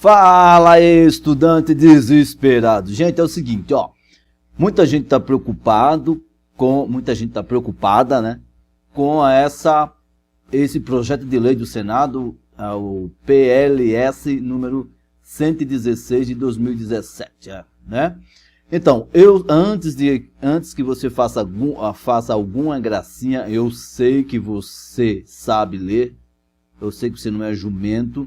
Fala aí, estudante desesperado. Gente, é o seguinte, ó. Muita gente está preocupada, né, com esse projeto de lei do Senado, o PLS número 116 de 2017, né? Então, antes que você faça alguma gracinha, eu sei que você sabe ler, eu sei que você não é jumento,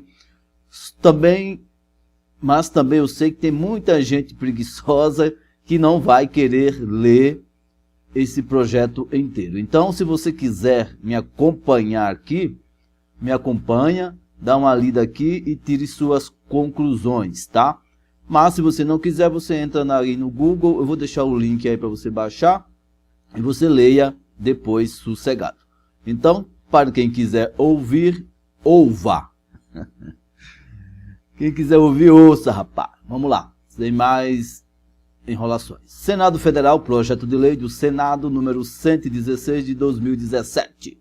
mas também eu sei que tem muita gente preguiçosa que não vai querer ler esse projeto inteiro. Então, se você quiser me acompanhar aqui, me acompanha, dá uma lida aqui e tire suas conclusões, tá? Mas se você não quiser, você entra aí no Google, eu vou deixar o link aí para você baixar e você leia depois sossegado. Então, para quem quiser ouvir, ouva. Quem quiser ouvir, ouça, rapaz. Vamos lá, sem mais enrolações. Senado Federal, projeto de lei do Senado número 116 de 2017.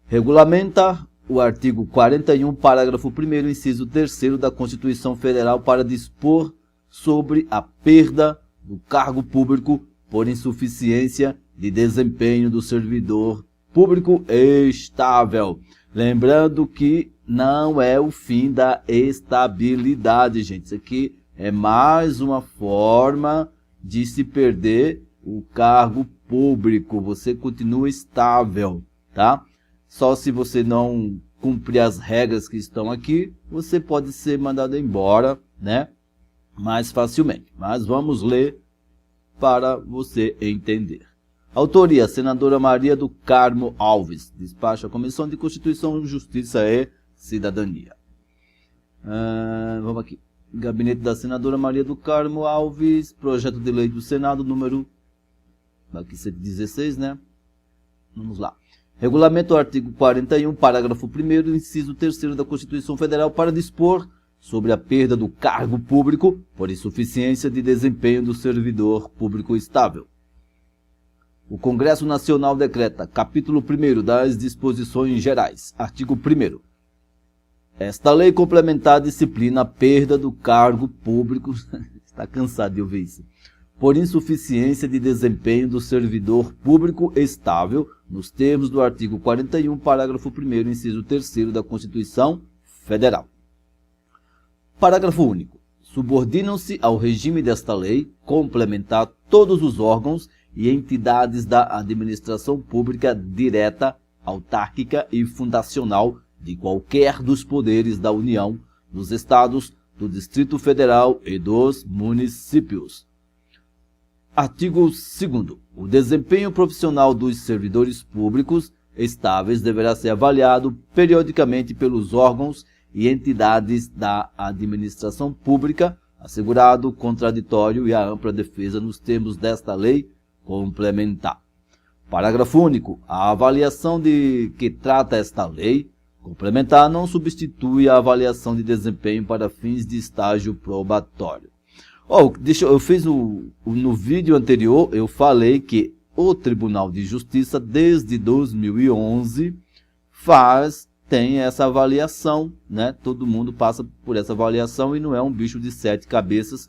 Regulamenta o artigo 41, parágrafo 1º, inciso 3º da Constituição Federal para dispor sobre a perda do cargo público por insuficiência de desempenho do servidor público estável. Lembrando que não é o fim da estabilidade, gente. Isso aqui é mais uma forma de se perder o cargo público. Você continua estável, tá? Só se você não cumprir as regras que estão aqui, você pode ser mandado embora, né? Mais facilmente. Mas vamos ler para você entender. Autoria, senadora Maria do Carmo Alves. Despacho a Comissão de Constituição, Justiça e Cidadania. Vamos aqui. Gabinete da senadora Maria do Carmo Alves. Projeto de lei do Senado número... Aqui 116, né? Vamos lá. Regulamento o artigo 41, parágrafo 1º, inciso 3º da Constituição Federal para dispor sobre a perda do cargo público por insuficiência de desempenho do servidor público estável. O Congresso Nacional decreta, capítulo 1º das disposições gerais, artigo 1º. Esta lei complementar disciplina a perda do cargo público, está cansado de ouvir isso, por insuficiência de desempenho do servidor público estável, nos termos do artigo 41, parágrafo 1º, inciso 3º da Constituição Federal. Parágrafo único. Subordinam-se ao regime desta lei complementar todos os órgãos e entidades da administração pública direta, autárquica e fundacional de qualquer dos poderes da União, dos Estados, do Distrito Federal e dos municípios. Artigo 2º. O desempenho profissional dos servidores públicos estáveis deverá ser avaliado periodicamente pelos órgãos e entidades da administração pública, assegurado o contraditório e a ampla defesa nos termos desta lei complementar. Parágrafo único. A avaliação de que trata esta lei complementar não substitui a avaliação de desempenho para fins de estágio probatório. Eu fiz no vídeo anterior, eu falei que o Tribunal de Justiça, desde 2011, tem essa avaliação, né? Todo mundo passa por essa avaliação e não é um bicho de 7 cabeças,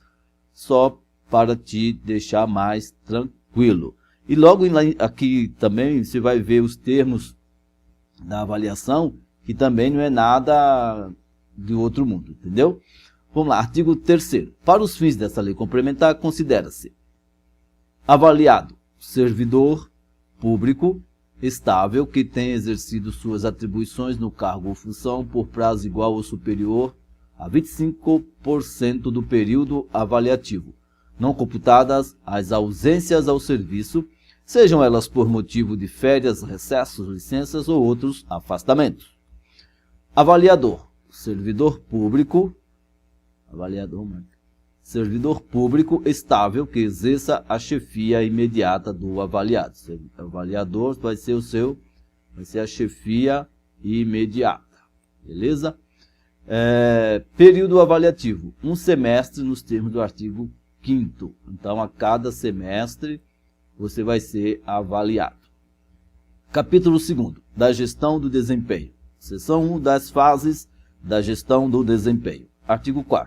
só para te deixar mais tranquilo. E logo aqui também você vai ver os termos da avaliação, que também não é nada de outro mundo, entendeu? Vamos lá, artigo 3º. Para os fins dessa lei complementar, considera-se avaliado servidor público estável que tenha exercido suas atribuições no cargo ou função por prazo igual ou superior a 25% do período avaliativo, não computadas as ausências ao serviço, sejam elas por motivo de férias, recessos, licenças ou outros afastamentos. Avaliador, servidor público estável que exerça a chefia imediata do avaliado. O avaliador vai ser a chefia imediata, beleza? Período avaliativo, 1 semestre nos termos do artigo 5º. Então, a cada semestre você vai ser avaliado. Capítulo 2º, da gestão do desempenho. Seção 1 das fases da gestão do desempenho. Artigo 4º.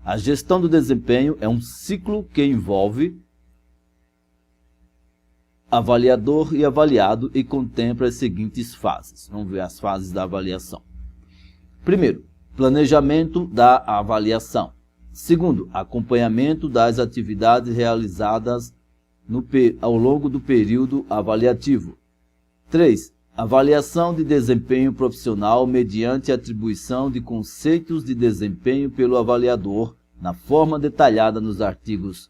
A gestão do desempenho é um ciclo que envolve avaliador e avaliado e contempla as seguintes fases. Vamos ver as fases da avaliação. Primeiro, planejamento da avaliação. Segundo, acompanhamento das atividades realizadas ao longo do período avaliativo. 3. Avaliação de desempenho profissional mediante atribuição de conceitos de desempenho pelo avaliador, na forma detalhada nos artigos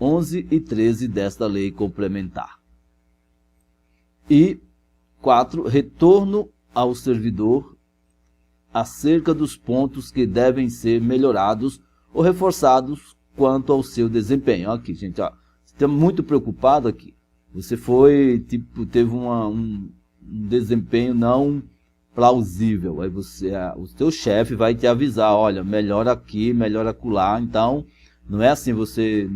11 e 13 desta lei complementar. E 4. Retorno ao servidor acerca dos pontos que devem ser melhorados ou reforçados quanto ao seu desempenho. Aqui, gente, ó, estamos muito preocupados aqui. Você teve um desempenho não plausível. Aí o seu chefe vai te avisar, olha, melhora aqui, melhora acolá. Então, não é assim, você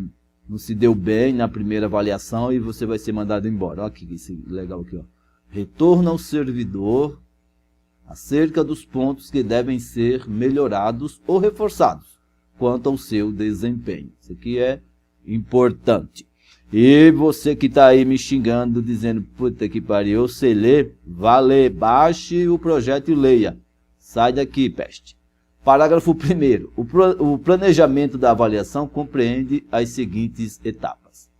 não se deu bem na primeira avaliação e você vai ser mandado embora. Olha aqui, esse legal aqui, ó. Retorno ao servidor acerca dos pontos que devem ser melhorados ou reforçados quanto ao seu desempenho. Isso aqui é importante. E você que está aí me xingando, dizendo, puta que pariu, eu sei ler, vá ler, baixe o projeto e leia. Sai daqui, peste. Parágrafo 1º. O planejamento da avaliação compreende as seguintes etapas.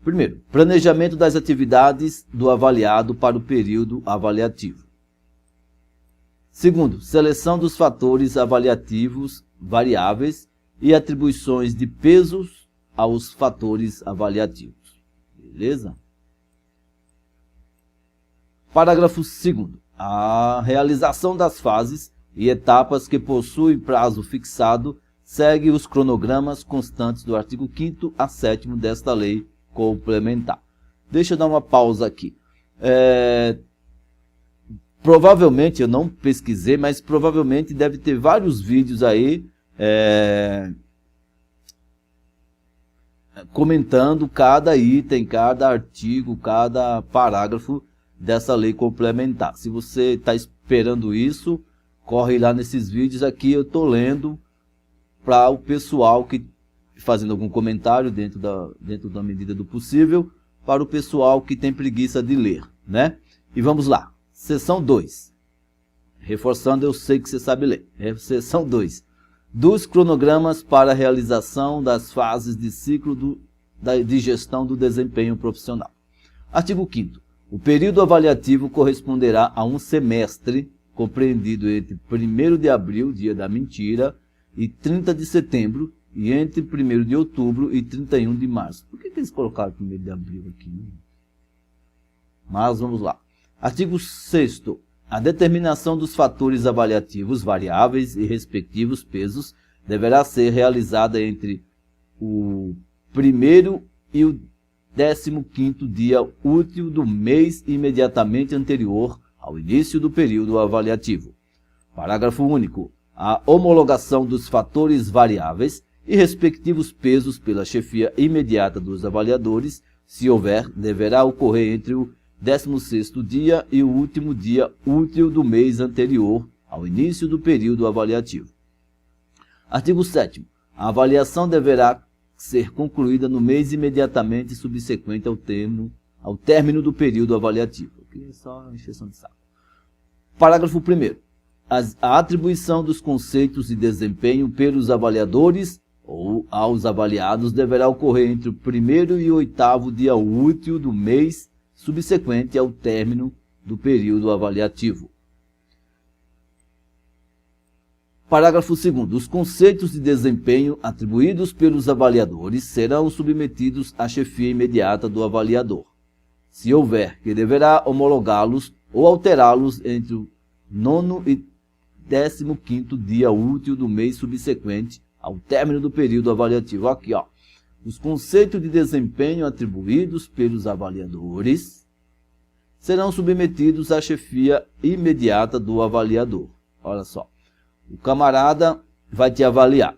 Primeiro, planejamento das atividades do avaliado para o período avaliativo. Segundo, seleção dos fatores avaliativos variáveis e atribuições de pesos aos fatores avaliativos. Beleza? Parágrafo 2º. A realização das fases e etapas que possuem prazo fixado segue os cronogramas constantes do artigo 5º a 7º desta lei complementar. Deixa eu dar uma pausa aqui. Provavelmente, eu não pesquisei, mas provavelmente deve ter vários vídeos aí comentando cada item, cada artigo, cada parágrafo dessa lei complementar. Se você está esperando isso, corre lá nesses vídeos aqui, eu estou lendo para o pessoal que fazendo algum comentário dentro da medida do possível, para o pessoal que tem preguiça de ler, né? E vamos lá. Seção 2. Reforçando, eu sei que você sabe ler. Seção 2. Dos cronogramas para a realização das fases de ciclo de gestão do desempenho profissional. Artigo 5º. O período avaliativo corresponderá a um semestre compreendido entre 1º de abril, dia da mentira, e 30 de setembro, e entre 1º de outubro e 31 de março. Por que eles colocaram 1º de abril aqui? Mas vamos lá. Artigo 6º. A determinação dos fatores avaliativos variáveis e respectivos pesos deverá ser realizada entre o 1º e o 15º dia útil do mês imediatamente anterior ao início do período avaliativo. Parágrafo único. A homologação dos fatores variáveis e respectivos pesos pela chefia imediata dos avaliadores, se houver, deverá ocorrer entre o 16º dia e o último dia útil do mês anterior ao início do período avaliativo. Artigo 7º. A avaliação deverá ser concluída no mês imediatamente subsequente ao término do período avaliativo. Aqui é só encheção de saco. Parágrafo 1º. A atribuição dos conceitos de desempenho pelos avaliadores ou aos avaliados deverá ocorrer entre o 1º e o 8º dia útil do mês subsequente ao término do período avaliativo. Parágrafo 2º. Os conceitos de desempenho atribuídos pelos avaliadores serão submetidos à chefia imediata do avaliador, se houver, que deverá homologá-los ou alterá-los entre o 9º e 15º dia útil do mês subsequente ao término do período avaliativo. Aqui, ó. Os conceitos de desempenho atribuídos pelos avaliadores serão submetidos à chefia imediata do avaliador. Olha só. O camarada vai te avaliar.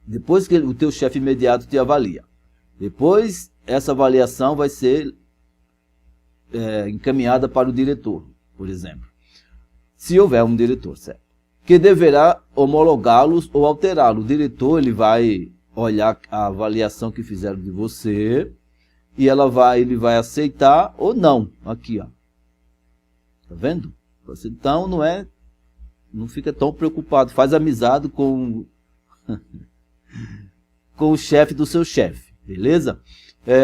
Depois que o teu chefe imediato te avalia. Depois, essa avaliação vai ser encaminhada para o diretor, por exemplo. Se houver um diretor, certo? que deverá homologá-los ou alterá-los. O diretor ele vai olhar a avaliação que fizeram de você e ele vai aceitar ou não. Aqui, ó. Tá vendo? Você então não fica tão preocupado. Faz amizade com com o chefe do seu chefe, beleza?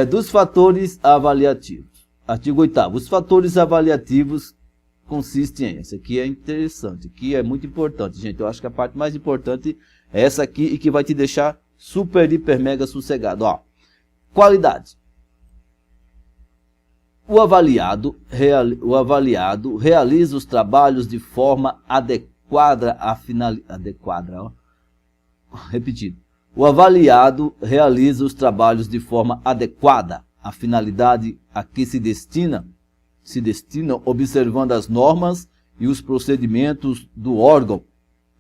Dos fatores avaliativos. Artigo 8º. Os fatores avaliativos consistem em... Esse aqui é interessante, aqui é muito importante, gente. Eu acho que a parte mais importante é essa aqui e que vai te deixar super, hiper, mega sossegado. Ó, qualidade. O avaliado realiza os trabalhos de forma adequada à finalidade. Repetido. O avaliado realiza os trabalhos de forma adequada à finalidade a que se destinam, observando as normas e os procedimentos do órgão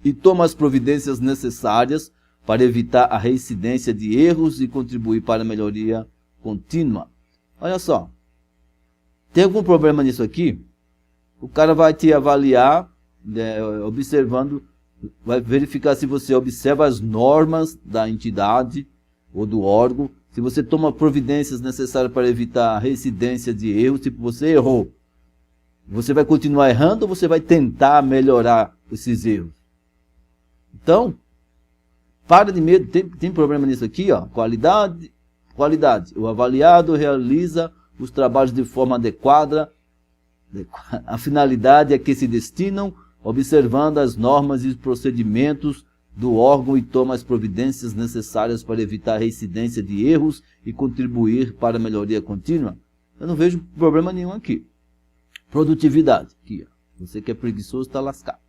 e toma as providências necessárias para evitar a reincidência de erros e contribuir para a melhoria contínua. Olha só, tem algum problema nisso aqui? O cara vai te avaliar, observando, vai verificar se você observa as normas da entidade ou do órgão, se você toma providências necessárias para evitar a reincidência de erros, tipo você errou. Você vai continuar errando ou você vai tentar melhorar esses erros? Então, para de medo, tem problema nisso aqui, ó. Qualidade. O avaliado realiza os trabalhos de forma adequada à finalidade a que se destinam, observando as normas e os procedimentos do órgão e toma as providências necessárias para evitar a reincidência de erros e contribuir para a melhoria contínua. Eu não vejo problema nenhum aqui. Produtividade. Aqui, ó. Você que é preguiçoso está lascado.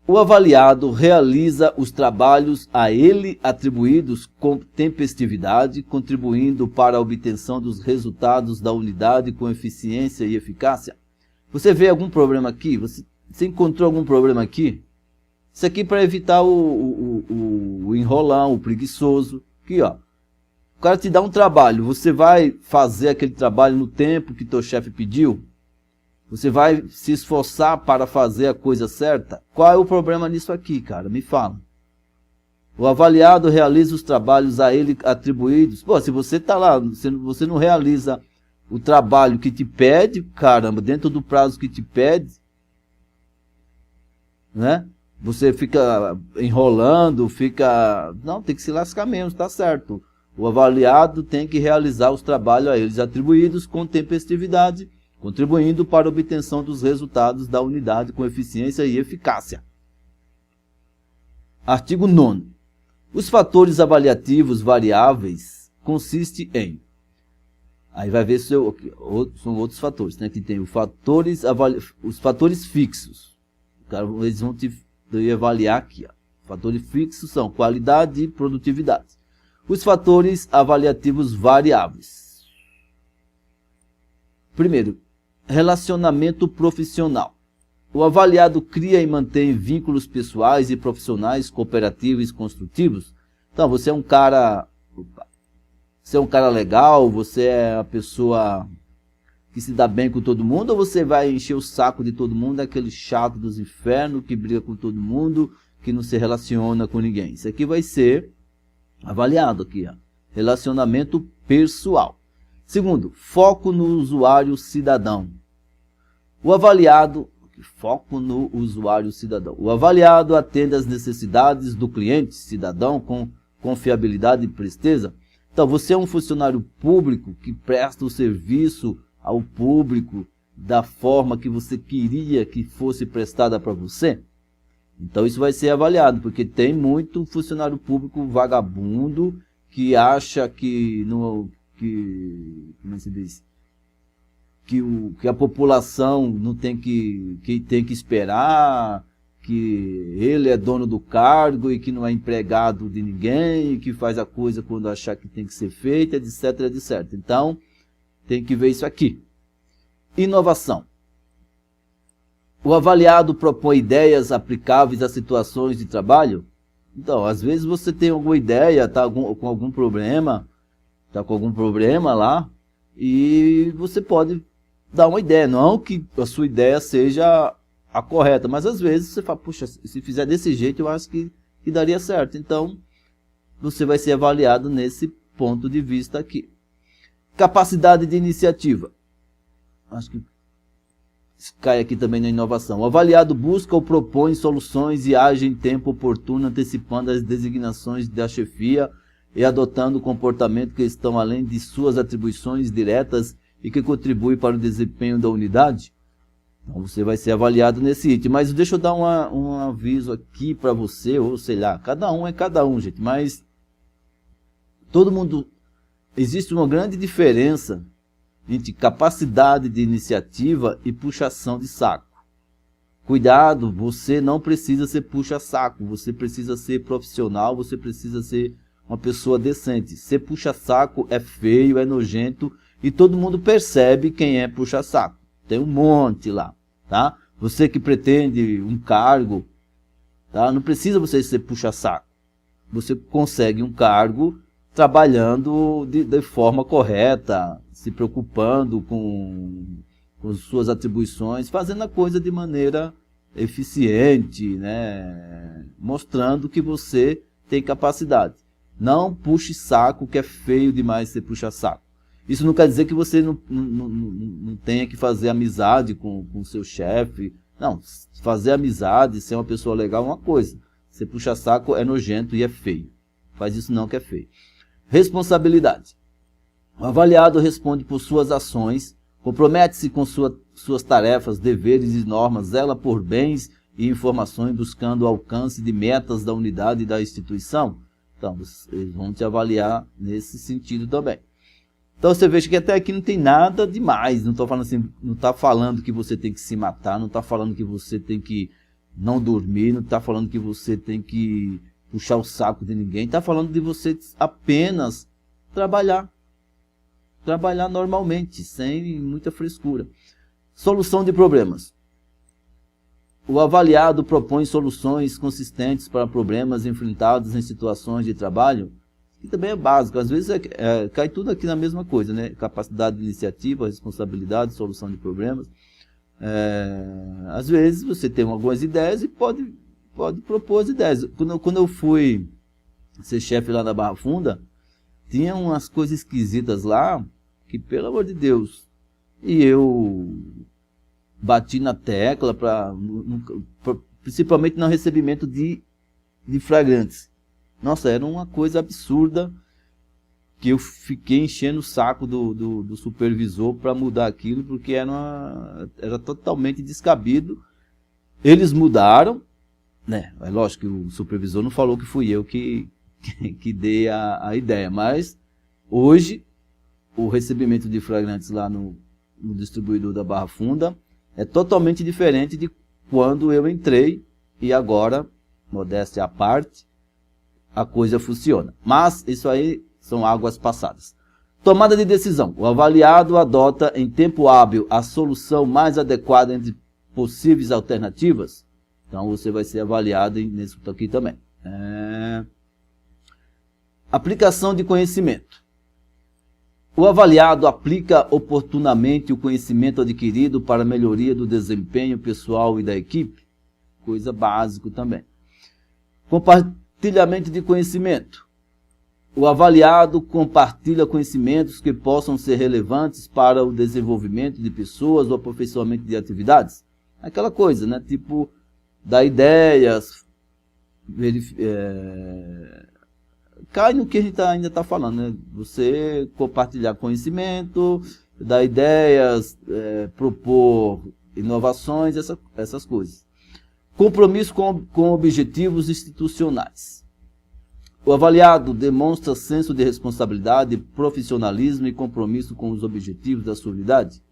O avaliado realiza os trabalhos a ele atribuídos com tempestividade, contribuindo para a obtenção dos resultados da unidade com eficiência e eficácia. Você vê algum problema aqui? Você encontrou algum problema aqui? Isso aqui para evitar o enrolão, o preguiçoso. Aqui, ó. O cara te dá um trabalho, você vai fazer aquele trabalho no tempo que teu chefe pediu? Você vai se esforçar para fazer a coisa certa? Qual é o problema nisso aqui, cara? Me fala. O avaliado realiza os trabalhos a ele atribuídos. Pô, se você está lá, você não realiza o trabalho que te pede, caramba, dentro do prazo que te pede, né? Você fica enrolando, não, tem que se lascar mesmo, está certo. O avaliado tem que realizar os trabalhos a eles atribuídos com tempestividade, contribuindo para a obtenção dos resultados da unidade com eficiência e eficácia. Artigo 9º. Os fatores avaliativos variáveis consistem em... Aí vai ver são outros fatores, né? Que tem os fatores fixos. Eles vão te avaliar aqui. Ó. Fatores fixos são qualidade e produtividade. Os fatores avaliativos variáveis. Primeiro, relacionamento profissional. O avaliado cria e mantém vínculos pessoais e profissionais cooperativos e construtivos. Então, você é um cara legal, você é a pessoa que se dá bem com todo mundo, ou você vai encher o saco de todo mundo, aquele chato dos infernos que briga com todo mundo, que não se relaciona com ninguém. Isso aqui vai ser avaliado aqui, ó. Relacionamento pessoal. Segundo, foco no usuário cidadão. O avaliado atende às necessidades do cliente cidadão com confiabilidade e presteza. Então, você é um funcionário público que presta o serviço ao público da forma que você queria que fosse prestada para você? Então, isso vai ser avaliado, porque tem muito funcionário público vagabundo que acha que a população não tem que esperar, que ele é dono do cargo e que não é empregado de ninguém, e que faz a coisa quando achar que tem que ser feita, etc, etc. Então, tem que ver isso aqui. Inovação. O avaliado propõe ideias aplicáveis a situações de trabalho. Então, às vezes você tem alguma ideia, está com algum problema lá, e você pode dar uma ideia, não que a sua ideia seja a correta, mas às vezes você fala, puxa, se fizer desse jeito eu acho que daria certo. Então, você vai ser avaliado nesse ponto de vista aqui. Capacidade de iniciativa. Acho que cai aqui também na inovação. O avaliado busca ou propõe soluções e age em tempo oportuno, antecipando as designações da chefia e adotando comportamentos que estão além de suas atribuições diretas e que contribuem para o desempenho da unidade. Então você vai ser avaliado nesse item. Mas deixa eu dar um aviso aqui para você, ou sei lá, cada um é cada um, gente. Mas todo mundo... Existe uma grande diferença entre capacidade de iniciativa e puxação de saco. Cuidado, você não precisa ser puxa-saco, você precisa ser profissional, você precisa ser uma pessoa decente. Ser puxa-saco é feio, é nojento e todo mundo percebe quem é puxa-saco. Tem um monte lá, tá? Você que pretende um cargo, tá? Não precisa você ser puxa-saco. Você consegue um cargo trabalhando de forma correta, se preocupando com suas atribuições, fazendo a coisa de maneira eficiente, né? Mostrando que você tem capacidade. Não puxe saco, que é feio demais você puxar saco. Isso não quer dizer que você não tenha que fazer amizade com o seu chefe. Não, fazer amizade, ser uma pessoa legal é uma coisa. Você puxa saco é nojento e é feio. Faz isso não, que é feio. Responsabilidade. O avaliado responde por suas ações, compromete-se com suas tarefas, deveres e normas, zela por bens e informações, buscando o alcance de metas da unidade e da instituição. Então, eles vão te avaliar nesse sentido também. Então, você veja que até aqui não tem nada demais. Não estou falando assim, não está falando que você tem que se matar, não está falando que você tem que não dormir, não está falando que você tem que puxar o saco de ninguém. Está falando de você apenas trabalhar. Trabalhar normalmente, sem muita frescura. Solução de problemas. O avaliado propõe soluções consistentes para problemas enfrentados em situações de trabalho, que também é básico. Às vezes cai tudo aqui na mesma coisa, né? Capacidade de iniciativa, responsabilidade, solução de problemas. Às vezes você tem algumas ideias e pode propor as ideias. Quando eu fui ser chefe lá na Barra Funda, tinha umas coisas esquisitas lá, que pelo amor de Deus, e eu bati na tecla, principalmente no recebimento de flagrantes. Nossa, era uma coisa absurda, que eu fiquei enchendo o saco do supervisor para mudar aquilo, porque era totalmente descabido. Eles mudaram, né? É lógico que o supervisor não falou que fui eu que dei a ideia, mas hoje o recebimento de flagrantes lá no distribuidor da Barra Funda é totalmente diferente de quando eu entrei, e agora, modéstia à parte, a coisa funciona. Mas isso aí são águas passadas. Tomada de decisão. O avaliado adota em tempo hábil a solução mais adequada entre possíveis alternativas. Então você vai ser avaliado nesse aqui também. Aplicação de conhecimento. O avaliado aplica oportunamente o conhecimento adquirido para a melhoria do desempenho pessoal e da equipe. Coisa básica também. Compartilhamento de conhecimento. O avaliado compartilha conhecimentos que possam ser relevantes para o desenvolvimento de pessoas ou aperfeiçoamento de atividades. Aquela coisa, né? Tipo, dar ideias, cai no que a gente ainda está falando, né? Você compartilhar conhecimento, dar ideias, propor inovações, essas coisas. Compromisso com objetivos institucionais. O avaliado demonstra senso de responsabilidade, profissionalismo e compromisso com os objetivos da sua unidade.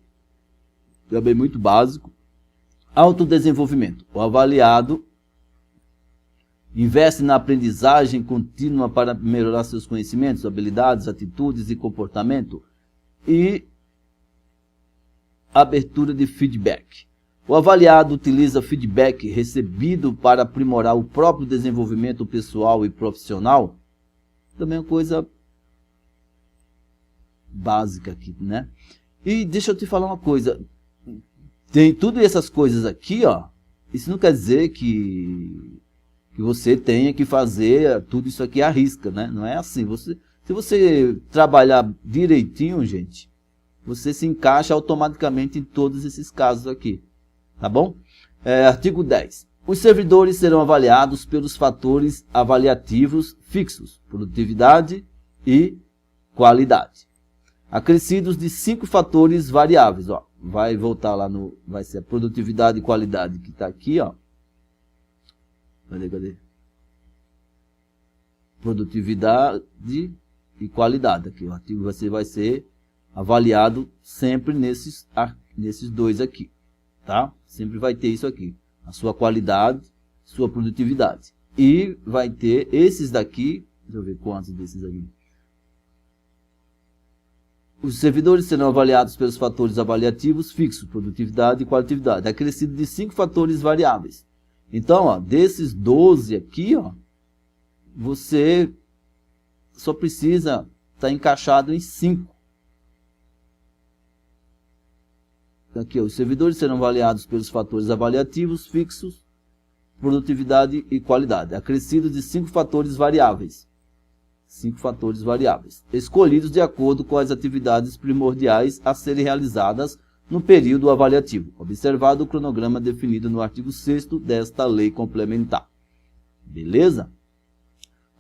Também muito básico. Autodesenvolvimento. O avaliado investe na aprendizagem contínua para melhorar seus conhecimentos, habilidades, atitudes e comportamento. E abertura de feedback. O avaliado utiliza feedback recebido para aprimorar o próprio desenvolvimento pessoal e profissional. Também é uma coisa básica aqui, né? E deixa eu te falar uma coisa. Tem tudo essas coisas aqui, ó. isso não quer dizer que você tenha que fazer tudo isso aqui à risca, né? Não é assim. Se você trabalhar direitinho, gente, você se encaixa automaticamente em todos esses casos aqui, tá bom? Artigo 10. Os servidores serão avaliados pelos fatores avaliativos fixos, produtividade e qualidade, acrescidos de 5 fatores variáveis. Ó, vai voltar lá vai ser a produtividade e qualidade que está aqui, ó. Cadê? Produtividade e qualidade. Aqui o artigo vai ser avaliado sempre nesses dois aqui, tá? Sempre vai ter isso aqui, a sua qualidade, sua produtividade. E vai ter esses daqui, deixa eu ver quantos desses aqui. Os servidores serão avaliados pelos fatores avaliativos fixos, produtividade e qualidade, acrescido de 5 fatores variáveis. Então, ó, desses 12 aqui, ó, você só precisa estar encaixado em 5. Aqui, ó, os servidores serão avaliados pelos fatores avaliativos fixos, produtividade e qualidade, acrescidos de 5 fatores variáveis. 5 fatores variáveis, escolhidos de acordo com as atividades primordiais a serem realizadas no período avaliativo, observado o cronograma definido no artigo 6º desta lei complementar. Beleza?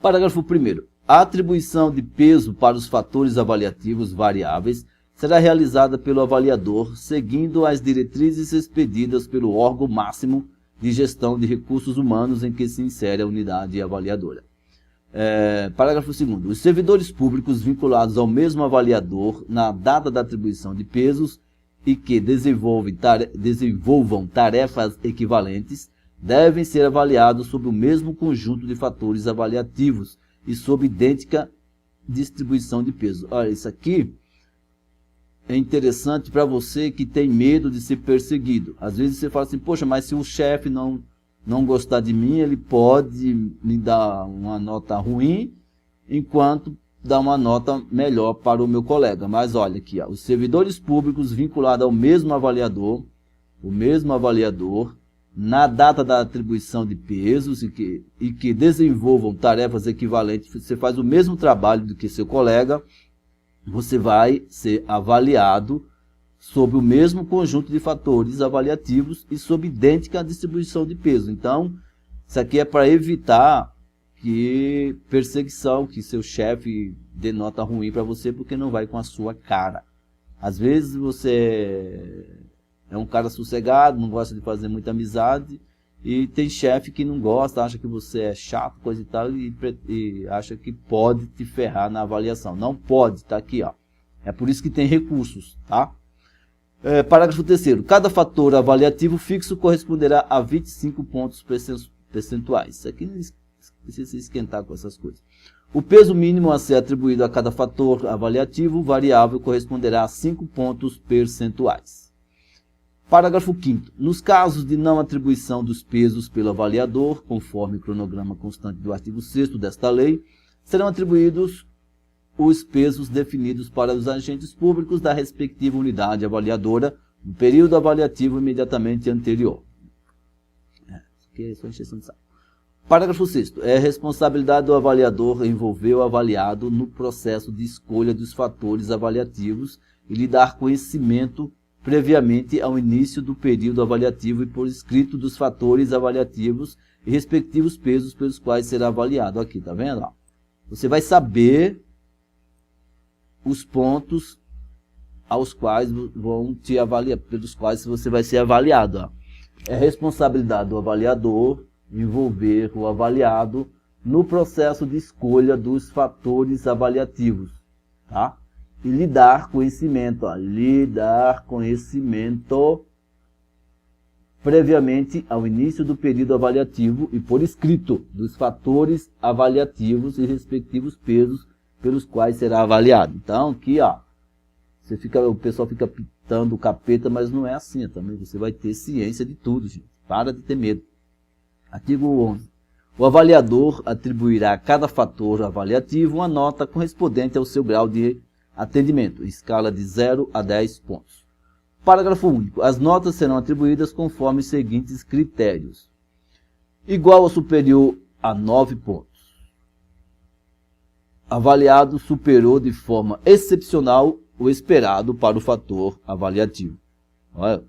Parágrafo 1º. A atribuição de peso para os fatores avaliativos variáveis será realizada pelo avaliador, seguindo as diretrizes expedidas pelo órgão máximo de gestão de recursos humanos em que se insere a unidade avaliadora. Parágrafo 2º. Os servidores públicos vinculados ao mesmo avaliador na data da atribuição de pesos e que desenvolvam tarefas equivalentes devem ser avaliados sob o mesmo conjunto de fatores avaliativos e sob idêntica distribuição de peso. Olha, isso aqui é interessante para você que tem medo de ser perseguido. Às vezes você fala assim, poxa, mas se o chefe não gostar de mim, ele pode me dar uma nota ruim, enquanto dá uma nota melhor para o meu colega. Mas olha aqui, ó, os servidores públicos vinculados ao mesmo avaliador, na data da atribuição de pesos e que desenvolvam tarefas equivalentes, você faz o mesmo trabalho do que seu colega, você vai ser avaliado sob o mesmo conjunto de fatores avaliativos e sob idêntica distribuição de peso. Então, isso aqui é para evitar que perseguição, que seu chefe dê nota ruim para você porque não vai com a sua cara. Às vezes você é um cara sossegado, não gosta de fazer muita amizade, e tem chefe que não gosta, acha que você é chato, coisa e tal, e acha que pode te ferrar na avaliação. Não pode, tá aqui, ó. É por isso que tem recursos, tá? Parágrafo 3º. Cada fator avaliativo fixo corresponderá a 25 pontos percentuais. Isso aqui não precisa se esquentar com essas coisas. O peso mínimo a ser atribuído a cada fator avaliativo variável corresponderá a 5 pontos percentuais. Parágrafo 5º. Nos casos de não atribuição dos pesos pelo avaliador, conforme o cronograma constante do artigo 6º desta lei, serão atribuídos os pesos definidos para os agentes públicos da respectiva unidade avaliadora no período avaliativo imediatamente anterior. Isso aqui é só encheção de saco. Parágrafo 6º. É responsabilidade do avaliador envolver o avaliado no processo de escolha dos fatores avaliativos e lhe dar conhecimento previamente ao início do período avaliativo e por escrito dos fatores avaliativos e respectivos pesos pelos quais será avaliado. Aqui, tá vendo? Ó, você vai saber os pontos aos quais vão te avaliar, pelos quais você vai ser avaliado. Ó. É responsabilidade do avaliador envolver o avaliado no processo de escolha dos fatores avaliativos, tá? E lhe dar conhecimento, ó, lhe dar conhecimento previamente ao início do período avaliativo e por escrito dos fatores avaliativos e respectivos pesos pelos quais será avaliado. Então, aqui, ó, o pessoal fica pitando o capeta, mas não é assim também. Você vai ter ciência de tudo, gente. Para de ter medo. Artigo 11. O avaliador atribuirá a cada fator avaliativo uma nota correspondente ao seu grau de atendimento, em escala de 0 a 10 pontos. Parágrafo único. As notas serão atribuídas conforme os seguintes critérios. Igual ou superior a 9 pontos. Avaliado superou de forma excepcional o esperado para o fator avaliativo. Olha.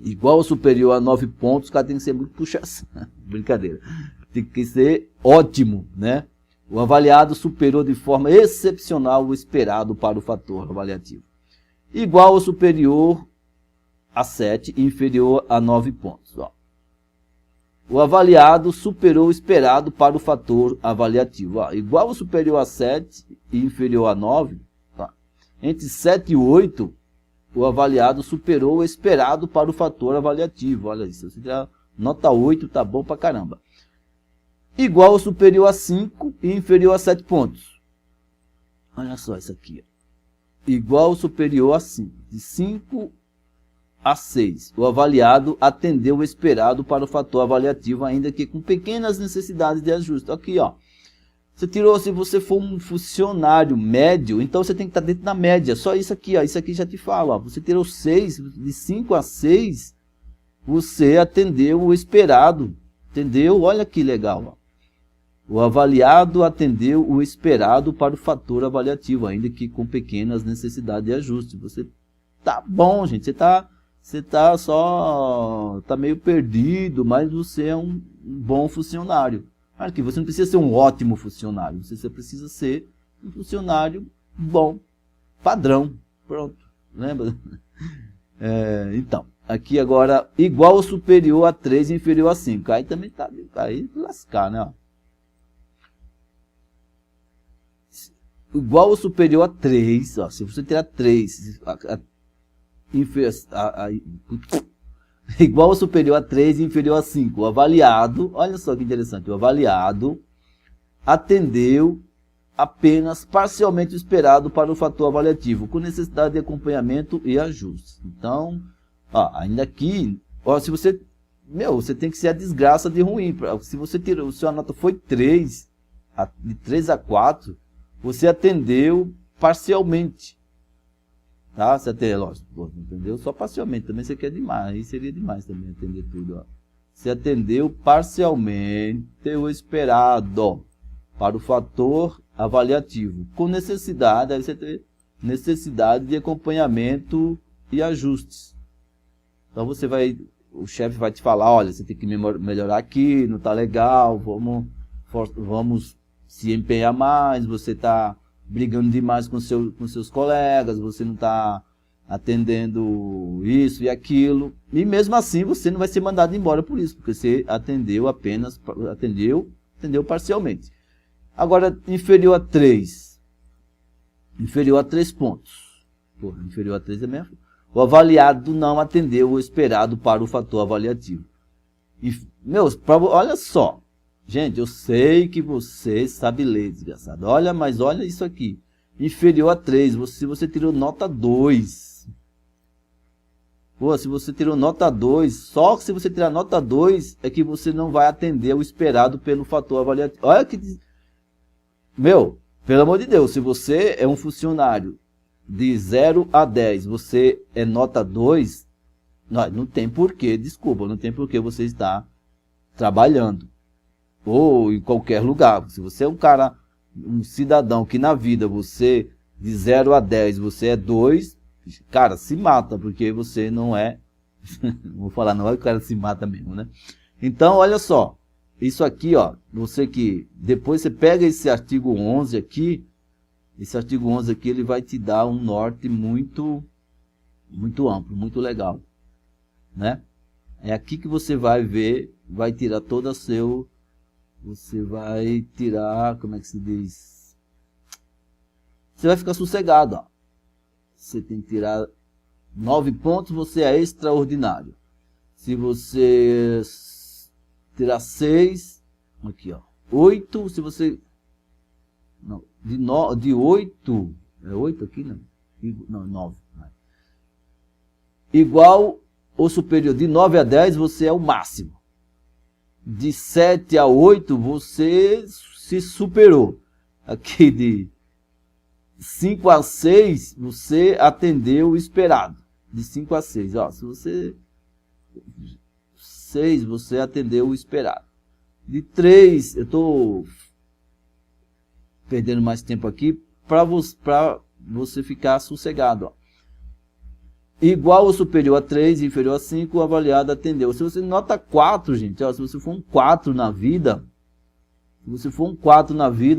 Igual ou superior a 9 pontos, o cara tem que ser muito puxação. Brincadeira. Tem que ser ótimo, né? O avaliado superou de forma excepcional o esperado para o fator avaliativo. Igual ou superior a 7 e inferior a 9 pontos. Ó. O avaliado superou o esperado para o fator avaliativo. Ó. Igual ou superior a 7 e inferior a 9. Tá. Entre 7 e 8, o avaliado superou o esperado para o fator avaliativo. Olha isso. Se tirar nota 8, tá bom pra caramba. Igual ou superior a 5 e inferior a 7 pontos. Olha só isso aqui. Igual ou superior a 5. De 5 a 6. O avaliado atendeu o esperado para o fator avaliativo, ainda que com pequenas necessidades de ajuste. Aqui, ó. Você tirou, se você for um funcionário médio, então você tem que estar dentro da média. Só isso aqui, ó. Isso aqui já te fala, ó. Você tirou 6, de 5 a 6, você atendeu o esperado. Entendeu? Olha que legal, ó. O avaliado atendeu o esperado para o fator avaliativo, ainda que com pequenas necessidades de ajuste. Você tá bom, gente. Você tá meio perdido, mas você é um bom funcionário. Claro que você não precisa ser um ótimo funcionário. Você precisa ser um funcionário bom, padrão. Pronto. Lembra? Então, aqui agora, igual ou superior a 3 e inferior a 5. Aí também tá aí lascar, né? Ó. Igual ou superior a 3, ó, se você tirar 3, igual ou superior a 3 e inferior a 5, o avaliado, olha só que interessante, o avaliado atendeu apenas parcialmente o esperado para o fator avaliativo, com necessidade de acompanhamento e ajustes. Então, ó, ainda aqui, ó, se você, você tem que ser a desgraça de ruim, se você tirou, se a nota foi 3, de 3 a 4, você atendeu parcialmente, tá? Você atendeu, lógico, entendeu? Só parcialmente, também você quer demais, aí seria demais também atender tudo, ó. Você atendeu parcialmente o esperado para o fator avaliativo, com necessidade, aí você tem necessidade de acompanhamento e ajustes. Então você vai, o chefe vai te falar, olha, você tem que melhorar aqui, não tá legal, vamos se empenhar mais, você está brigando demais com seus colegas, você não está atendendo isso e aquilo, e mesmo assim você não vai ser mandado embora por isso, porque você atendeu parcialmente. Agora, inferior a 3 pontos, porra, inferior a 3 é mesmo. O avaliado não atendeu o esperado para o fator avaliativo. E, olha só. Gente, eu sei que você sabe ler, desgraçado. Olha, mas olha isso aqui. Inferior a 3, se você tirou nota 2. Pô, se você tirou nota 2, só que se você tirar nota 2 é que você não vai atender o esperado pelo fator avaliativo. Olha que... pelo amor de Deus, se você é um funcionário de 0 a 10, você é nota 2, não tem porquê, desculpa, não tem porquê você estar trabalhando. Ou em qualquer lugar. Se você é um cidadão que na vida você, de 0 a 10, você é 2, cara, se mata, porque você não é, vou falar, não é que o cara se mata mesmo, né? Então, olha só, isso aqui, ó, você que, depois você pega esse artigo 11 aqui, ele vai te dar um norte muito amplo, muito legal, né? É aqui que você vai ver, vai tirar todo o seu... Você vai tirar, como é que se diz? Você vai ficar sossegado, ó. Você tem que tirar 9 pontos, você é extraordinário. Se você tirar 6, aqui, ó. 8, se você... Não, de 8... É 8 aqui, não? Não, 9. Igual ou superior, de 9 a 10, você é o máximo. De 7 a 8, você se superou. Aqui de 5 a 6, você atendeu o esperado. de 5 a 6. Ó, se você... 6, você atendeu o esperado. De 3, eu estou perdendo mais tempo aqui para você ficar sossegado. Ó. Igual ou superior a 3, inferior a 5, o avaliado atendeu. Se você nota 4, gente, ó, se você for um 4 na vida,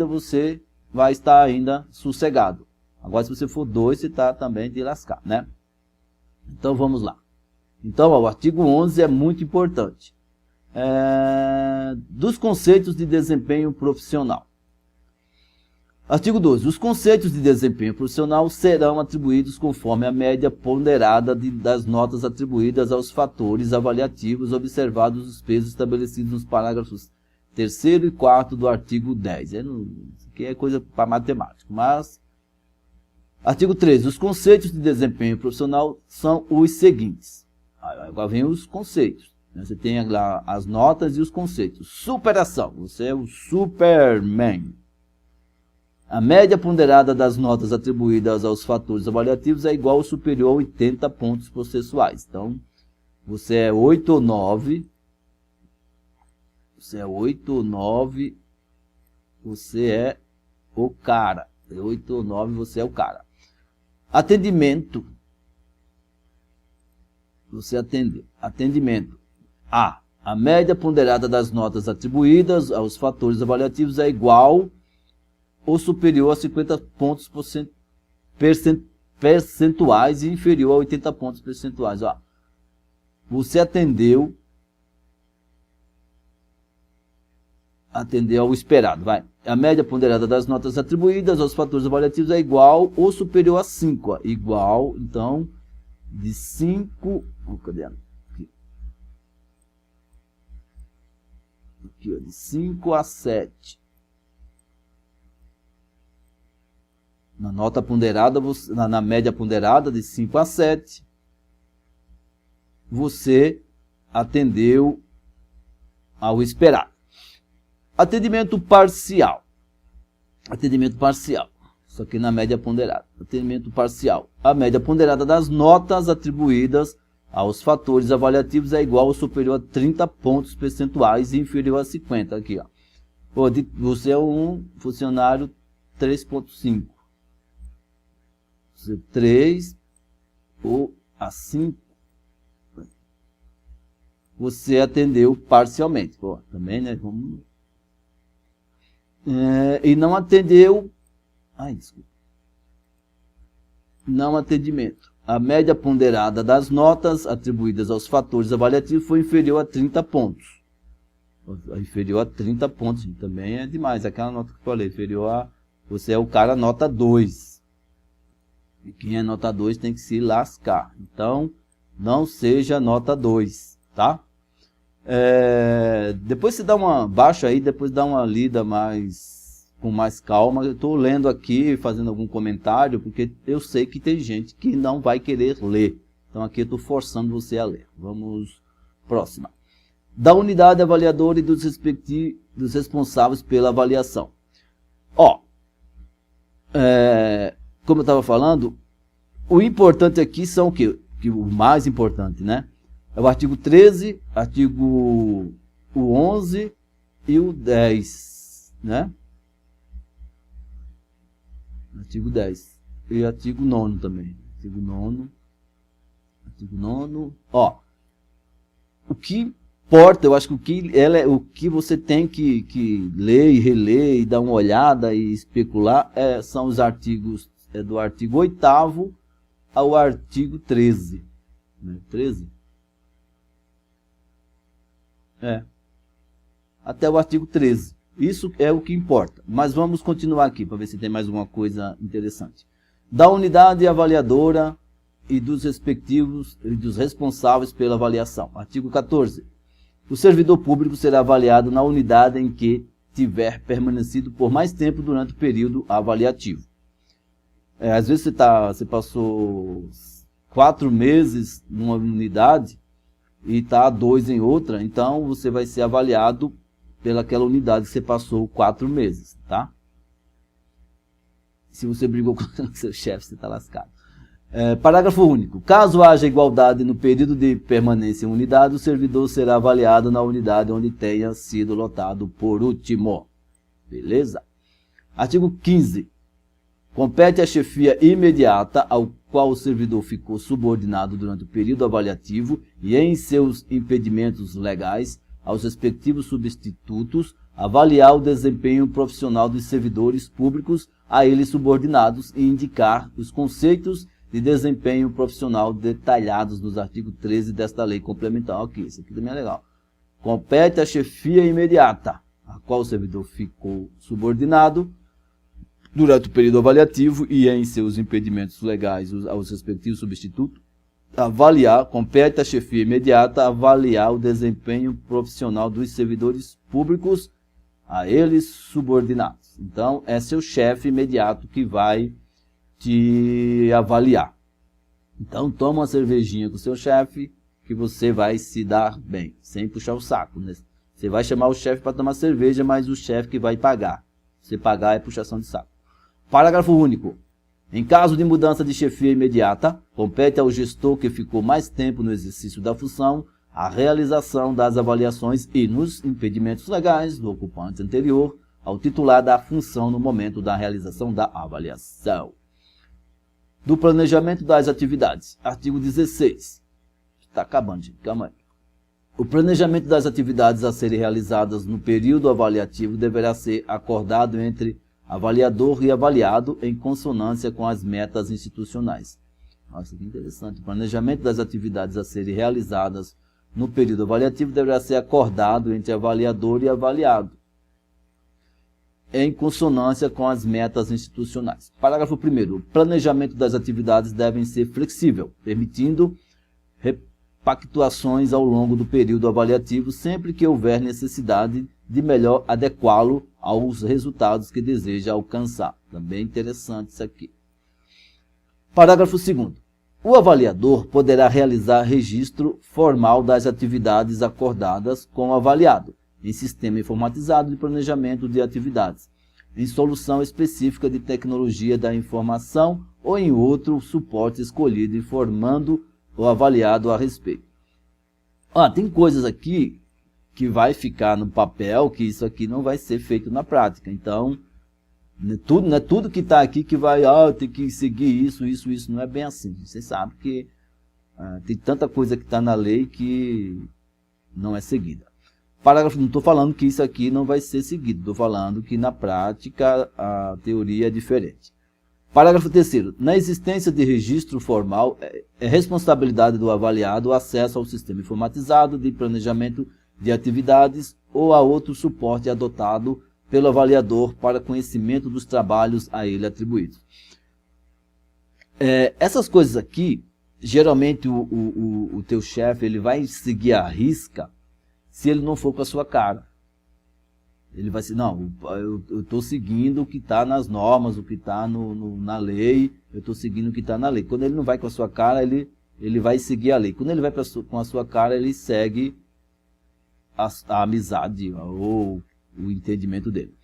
você vai estar ainda sossegado. Agora, se você for 2, você está também de lascar, né? Então, vamos lá. Então, ó, o artigo 11 é muito importante. Dos conceitos de desempenho profissional. Artigo 12. Os conceitos de desempenho profissional serão atribuídos conforme a média ponderada das notas atribuídas aos fatores avaliativos observados os pesos estabelecidos nos parágrafos 3º e 4º do artigo 10. Isso aqui é coisa para matemática, mas... Artigo 13. Os conceitos de desempenho profissional são os seguintes. Agora vem os conceitos. Você tem lá as notas e os conceitos. Superação. Você é o Superman. A média ponderada das notas atribuídas aos fatores avaliativos é igual ou superior a 80 pontos processuais. Então, você é 8 ou 9. Você é 8 ou 9. Você é o cara. 8 ou 9, você é o cara. Atendimento. Você atendeu. Atendimento. A média ponderada das notas atribuídas aos fatores avaliativos é igual ou superior a 50 pontos percentuais e inferior a 80 pontos percentuais. Ó, você atendeu ao esperado. Vai. A média ponderada das notas atribuídas aos fatores avaliativos é igual ou superior a 5. Ó. Igual, então, de 5... cadê? Aqui, ó, de 5 a 7. Na nota ponderada, na média ponderada de 5 a 7, você atendeu ao esperado. Atendimento parcial. Atendimento parcial. Só que na média ponderada. Atendimento parcial. A média ponderada das notas atribuídas aos fatores avaliativos é igual ou superior a 30 pontos percentuais e inferior a 50. Aqui, ó. Você é um funcionário 3.5. 3 ou a 5, você atendeu parcialmente. Pô, também, né? Vamos... e não atendeu... desculpa. Não atendimento. A média ponderada das notas atribuídas aos fatores avaliativos foi inferior a 30 pontos. Inferior a 30 pontos, também é demais. Aquela nota que eu falei, inferior a... Você é o cara nota 2. E quem é nota 2 tem que se lascar. Então, não seja nota 2, tá? Depois você dá uma baixa aí, depois dá uma lida com mais calma. Eu estou lendo aqui, fazendo algum comentário, porque eu sei que tem gente que não vai querer ler. Então, aqui eu estou forçando você a ler. Vamos, próxima. Da unidade avaliadora e dos responsáveis pela avaliação. Como eu estava falando, o importante aqui são o quê? O mais importante, né? É o artigo 13, artigo 11 e o 10, né? Artigo 10 e artigo 9 também. Artigo 9. O que importa, eu acho que o que você tem que ler e reler e dar uma olhada e especular são os artigos do artigo 8º ao artigo 13. Né? 13? Até o artigo 13. Isso é o que importa. Mas vamos continuar aqui para ver se tem mais alguma coisa interessante. Da unidade avaliadora e dos responsáveis pela avaliação. Artigo 14. O servidor público será avaliado na unidade em que tiver permanecido por mais tempo durante o período avaliativo. Às vezes você passou 4 meses numa unidade e está 2 em outra, então você vai ser avaliado pelaquela unidade que você passou 4 meses, tá? Se você brigou com o seu chefe, você está lascado. Parágrafo único. Caso haja igualdade no período de permanência em unidade, o servidor será avaliado na unidade onde tenha sido lotado por último. Beleza? Artigo 15. Compete à chefia imediata ao qual o servidor ficou subordinado durante o período avaliativo e em seus impedimentos legais aos respectivos substitutos avaliar o desempenho profissional dos servidores públicos a eles subordinados e indicar os conceitos de desempenho profissional detalhados nos artigos 13 desta lei complementar. Aqui, isso aqui também é legal. Compete à chefia imediata, a qual o servidor ficou subordinado durante o período avaliativo e em seus impedimentos legais aos respectivos substitutos, compete à chefia imediata avaliar o desempenho profissional dos servidores públicos a eles subordinados. Então, é seu chefe imediato que vai te avaliar. Então, toma uma cervejinha com o seu chefe que você vai se dar bem, sem puxar o saco, né? Você vai chamar o chefe para tomar cerveja, mas o chefe que vai pagar. Você pagar é puxação de saco. Parágrafo único. Em caso de mudança de chefia imediata, compete ao gestor que ficou mais tempo no exercício da função a realização das avaliações e nos impedimentos legais do ocupante anterior ao titular da função no momento da realização da avaliação. Do planejamento das atividades. Artigo 16. Está acabando, gente. Calma aí. O planejamento das atividades a serem realizadas no período avaliativo deverá ser acordado entre avaliador e avaliado em consonância com as metas institucionais. Nossa, que interessante. O planejamento das atividades a serem realizadas no período avaliativo deverá ser acordado entre avaliador e avaliado, em consonância com as metas institucionais. Parágrafo 1º. O planejamento das atividades deve ser flexível, permitindo repactuações ao longo do período avaliativo, sempre que houver necessidade de melhor adequá-lo aos resultados que deseja alcançar. Também interessante isso aqui. Parágrafo 2º. O avaliador poderá realizar registro formal das atividades acordadas com o avaliado, em sistema informatizado de planejamento de atividades, em solução específica de tecnologia da informação ou em outro suporte escolhido, informando o avaliado a respeito. Tem coisas aqui que vai ficar no papel, que isso aqui não vai ser feito na prática. Então, não é tudo que está aqui que vai, tem que seguir isso, não é bem assim. Vocês sabem que tem tanta coisa que está na lei que não é seguida. Parágrafo, não estou falando que isso aqui não vai ser seguido, estou falando que na prática a teoria é diferente. Parágrafo 3º. Na existência de registro formal, é responsabilidade do avaliado o acesso ao sistema informatizado de planejamento de atividades ou a outro suporte adotado pelo avaliador para conhecimento dos trabalhos a ele atribuídos. Essas coisas aqui, geralmente o teu chefe ele vai seguir à risca se ele não for com a sua cara. Ele vai dizer, não, eu estou seguindo o que está nas normas, o que está na lei, eu estou seguindo o que está na lei. Quando ele não vai com a sua cara, ele vai seguir a lei. Quando ele vai com a sua cara, ele segue a amizade ou o entendimento dele.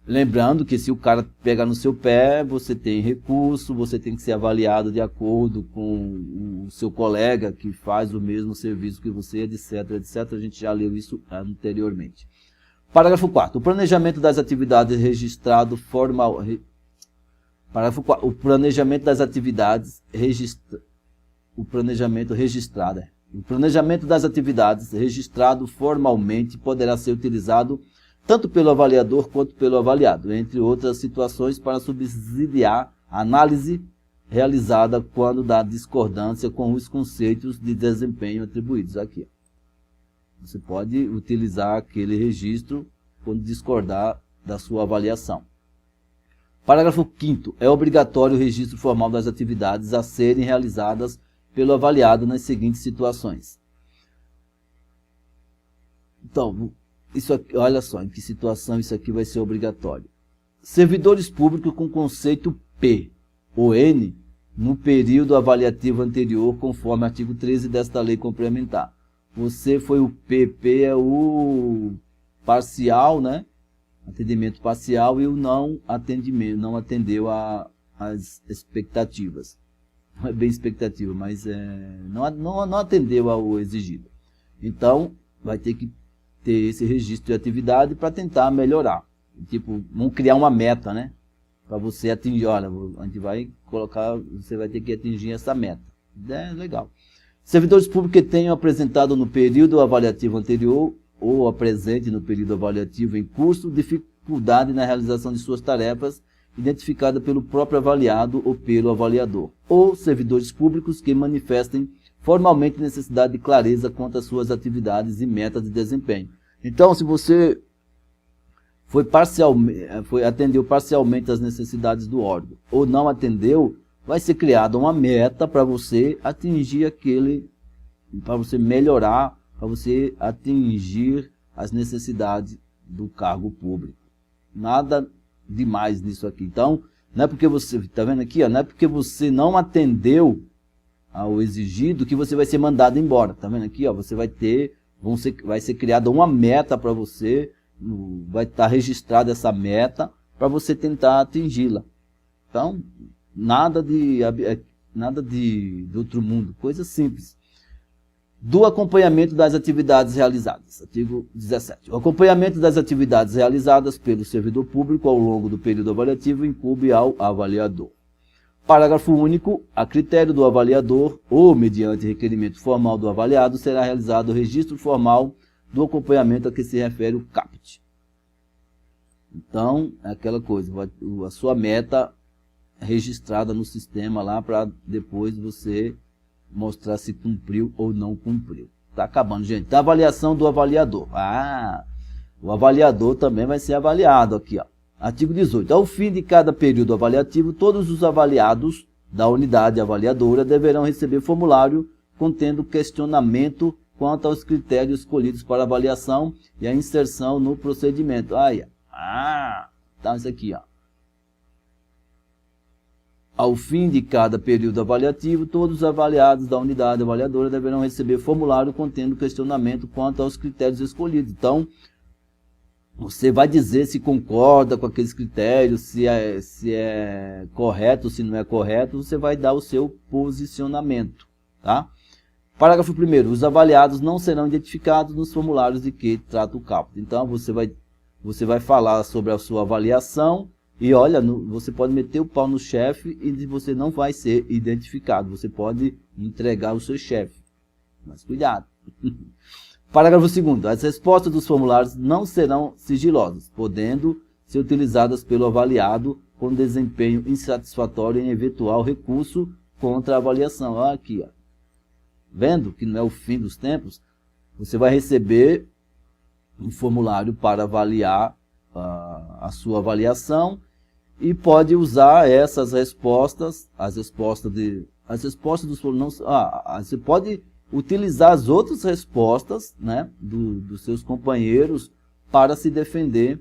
Lembrando que se o cara pegar no seu pé, você tem recurso, você tem que ser avaliado de acordo com o seu colega que faz o mesmo serviço que você, etc, etc. A gente já leu isso anteriormente. Parágrafo 4º. O planejamento das atividades registrado formal... Parágrafo 4º. O planejamento das atividades O planejamento das atividades registrado formalmente poderá ser utilizado tanto pelo avaliador quanto pelo avaliado, entre outras situações, para subsidiar a análise realizada quando da discordância com os conceitos de desempenho atribuídos aqui. Você pode utilizar aquele registro quando discordar da sua avaliação. Parágrafo 5º. É obrigatório o registro formal das atividades a serem realizadas pelo avaliado nas seguintes situações. Então, isso aqui, olha só em que situação isso aqui vai ser obrigatório. Servidores públicos com conceito P ou N no período avaliativo anterior, conforme artigo 13 desta lei complementar. Você foi o PP, é o parcial, né? Atendimento parcial, e o não atendimento, não atendeu às expectativas. não é bem expectativa, mas não atendeu ao exigido. Então, vai ter que ter esse registro de atividade para tentar melhorar. Tipo, vamos criar uma meta, né? Para você atingir, olha, a gente vai colocar, você vai ter que atingir essa meta. É legal. Servidores públicos que tenham apresentado no período avaliativo anterior ou apresente no período avaliativo em curso dificuldade na realização de suas tarefas identificada pelo próprio avaliado ou pelo avaliador. Ou servidores públicos que manifestem formalmente necessidade de clareza quanto às suas atividades e metas de desempenho. Então, se você atendeu parcialmente às necessidades do órgão ou não atendeu, vai ser criada uma meta para você atingir para você melhorar, para você atingir as necessidades do cargo público. Nada demais nisso aqui. Então, não é porque você, está vendo aqui, ó, não é porque você não atendeu ao exigido que você vai ser mandado embora. Está vendo aqui, ó, você vai ser criada uma meta para você, vai estar registrada essa meta para você tentar atingi-la. Então, nada de outro mundo, coisa simples. Do acompanhamento das atividades realizadas. Artigo 17. O acompanhamento das atividades realizadas pelo servidor público ao longo do período avaliativo incumbe ao avaliador. Parágrafo único. A critério do avaliador ou mediante requerimento formal do avaliado será realizado o registro formal do acompanhamento a que se refere o CAPT. Então, é aquela coisa, a sua meta registrada no sistema lá para depois você mostrar se cumpriu ou não cumpriu. Tá acabando, gente. A avaliação do avaliador. O avaliador também vai ser avaliado aqui, ó. Artigo 18. Ao fim de cada período avaliativo, todos os avaliados da unidade avaliadora deverão receber formulário contendo questionamento quanto aos critérios escolhidos para avaliação e a inserção no procedimento. Então isso aqui, ó. Ao fim de cada período avaliativo, todos os avaliados da unidade avaliadora deverão receber formulário contendo questionamento quanto aos critérios escolhidos. Então, você vai dizer se concorda com aqueles critérios, se é correto, se não é correto, você vai dar o seu posicionamento. Tá? Parágrafo 1º. Os avaliados não serão identificados nos formulários de que trata o CAPT. Então, você vai falar sobre a sua avaliação. E olha, você pode meter o pau no chefe e você não vai ser identificado. Você pode entregar o seu chefe. Mas cuidado. Parágrafo 2º. As respostas dos formulários não serão sigilosas, podendo ser utilizadas pelo avaliado com desempenho insatisfatório em eventual recurso contra a avaliação. Olha aqui, ó. Vendo que não é o fim dos tempos? Você vai receber um formulário para avaliar a sua avaliação. E pode usar essas respostas, as respostas dos formulários. Você pode utilizar as outras respostas, né, dos seus companheiros para se defender,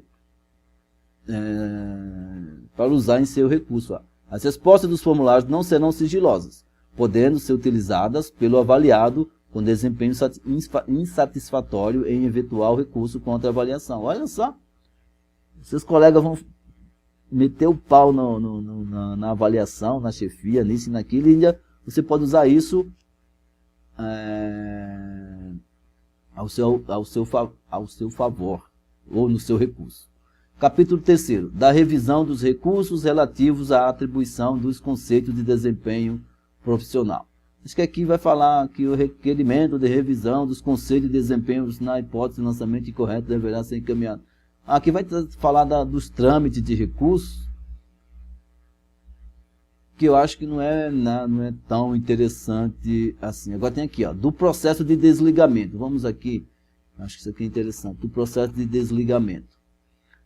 para usar em seu recurso. As respostas dos formulários não serão sigilosas, podendo ser utilizadas pelo avaliado com desempenho insatisfatório em eventual recurso contra a avaliação. Olha só, seus colegas vão meter o pau na avaliação, na chefia, nisso e naquilo, e ainda você pode usar isso ao seu favor, ou no seu recurso. Capítulo 3º. Da revisão dos recursos relativos à atribuição dos conceitos de desempenho profissional. Acho que aqui vai falar que o requerimento de revisão dos conceitos de desempenho na hipótese de lançamento incorreto deverá ser encaminhado. Aqui vai falar dos trâmites de recursos, que eu acho que não é tão interessante assim. Agora tem aqui, ó, do processo de desligamento. Vamos aqui, acho que isso aqui é interessante. Do processo de desligamento.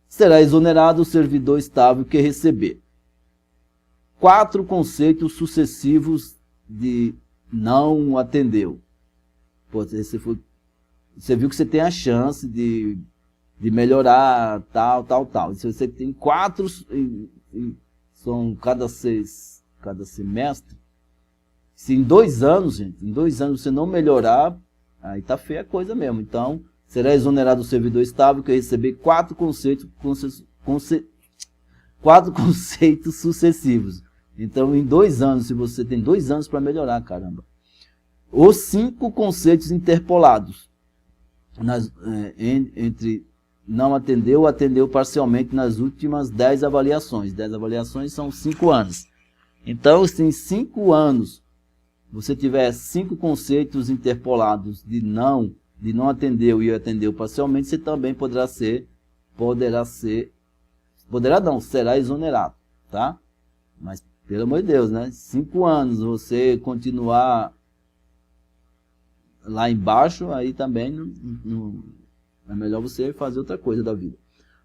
Será exonerado o servidor estável que receber 4 conceitos sucessivos de não atendeu. Pô, você viu que você tem a chance de melhorar, tal. E se você tem 4, são cada semestre. Se em 2 anos, gente, em 2 anos você não melhorar, aí tá feia a coisa mesmo. Então, será exonerado o servidor estável que receber 4 conceitos sucessivos Então, em 2 anos, se você tem 2 anos para melhorar, caramba. Os 5 conceitos interpolados entre não atendeu ou atendeu parcialmente nas últimas 10 avaliações. 10 avaliações são 5 anos. Então, se em 5 anos você tiver 5 conceitos interpolados de não atendeu e atendeu parcialmente, você também será exonerado, tá? Mas, pelo amor de Deus, né? 5 anos você continuar lá embaixo, aí também é melhor você fazer outra coisa da vida.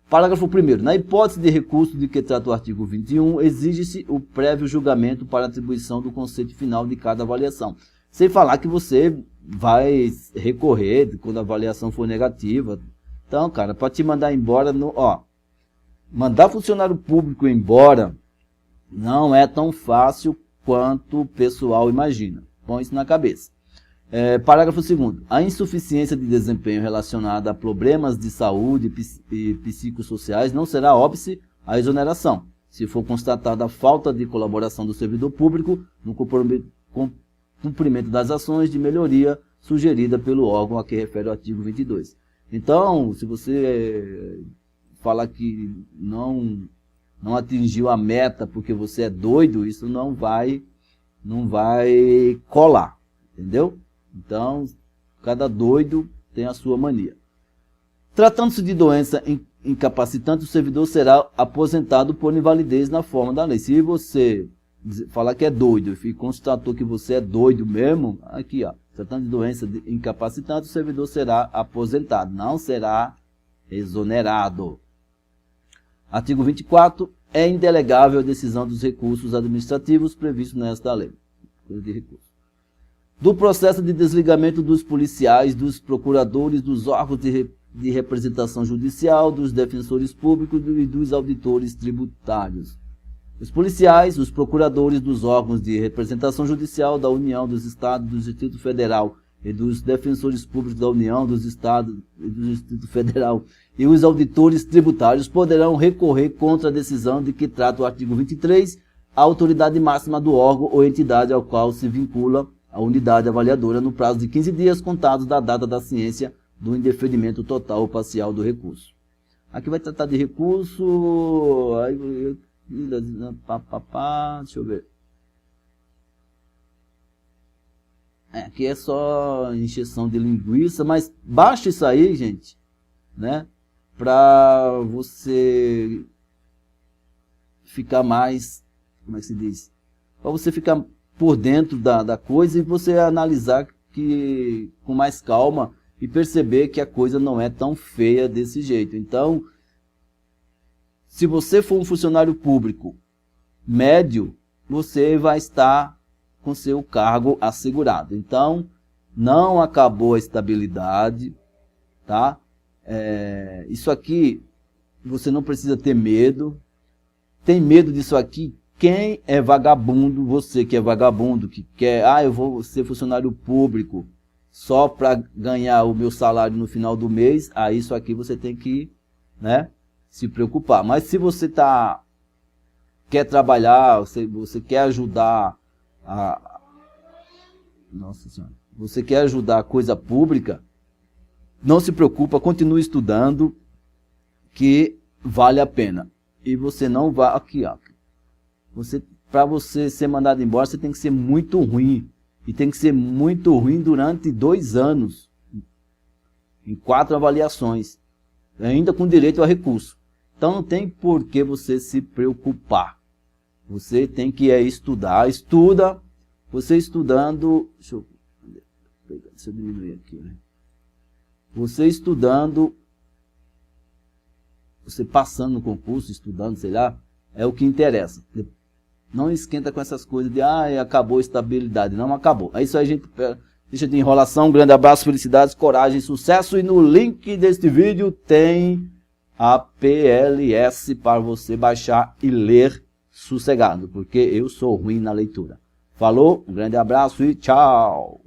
Parágrafo 1º. Na hipótese de recurso de que trata o artigo 21, exige-se o prévio julgamento para atribuição do conceito final de cada avaliação. Sem falar que você vai recorrer quando a avaliação for negativa. Então, cara, para te mandar embora, mandar funcionário público embora não é tão fácil quanto o pessoal imagina. Põe isso na cabeça. Parágrafo 2º. A insuficiência de desempenho relacionada a problemas de saúde e psicossociais não será óbice à exoneração, se for constatada a falta de colaboração do servidor público no cumprimento das ações de melhoria sugerida pelo órgão a que refere o artigo 22. Então, se você falar que não atingiu a meta porque você é doido, isso não vai colar, entendeu? Então, cada doido tem a sua mania. Tratando-se de doença incapacitante, o servidor será aposentado por invalidez na forma da lei. Se você falar que é doido e constatou que você é doido mesmo, aqui, ó, tratando de doença incapacitante, o servidor será aposentado, não será exonerado. Artigo 24. É indelegável a decisão dos recursos administrativos previstos nesta lei. Coisa de recurso. Do processo de desligamento dos policiais, dos procuradores, dos órgãos de representação judicial, dos defensores públicos e dos auditores tributários. Os policiais, os procuradores dos órgãos de representação judicial da União, dos Estados, do Distrito Federal e dos defensores públicos da União, dos Estados e do Distrito Federal e os auditores tributários poderão recorrer contra a decisão de que trata o artigo 23, a autoridade máxima do órgão ou entidade ao qual se vincula a unidade avaliadora no prazo de 15 dias contados da data da ciência do indeferimento total ou parcial do recurso. Aqui vai tratar de recurso, deixa eu ver. Aqui é só encheção de linguiça, mas baixa isso aí, gente, né? Para você ficar mais, como é que se diz? Para você ficar por dentro da coisa e você analisar com mais calma e perceber que a coisa não é tão feia desse jeito. Então, se você for um funcionário público médio, você vai estar com seu cargo assegurado. Então, não acabou a estabilidade, tá? Isso aqui, você não precisa ter medo. Tem medo disso aqui? Quem é vagabundo, você que é vagabundo, que quer, eu vou ser funcionário público só para ganhar o meu salário no final do mês, isso aqui você tem que, né, se preocupar. Mas se você quer trabalhar, você quer ajudar Nossa Senhora, você quer ajudar a coisa pública, não se preocupa, continue estudando, que vale a pena. E você não vai, aqui, ó. Para você ser mandado embora, você tem que ser muito ruim. E tem que ser muito ruim durante 2 anos. Em 4 avaliações. Ainda com direito a recurso. Então não tem por que você se preocupar. Você tem que estudar. Estuda. Você estudando... Deixa eu diminuir aqui, né? Você estudando... Você passando no concurso, estudando, sei lá, é o que interessa. Não esquenta com essas coisas de, acabou a estabilidade. Não acabou. É isso aí, gente. Deixa de enrolação. Um grande abraço, felicidades, coragem, sucesso. E no link deste vídeo tem a PLS para você baixar e ler sossegado. Porque eu sou ruim na leitura. Falou, um grande abraço e tchau.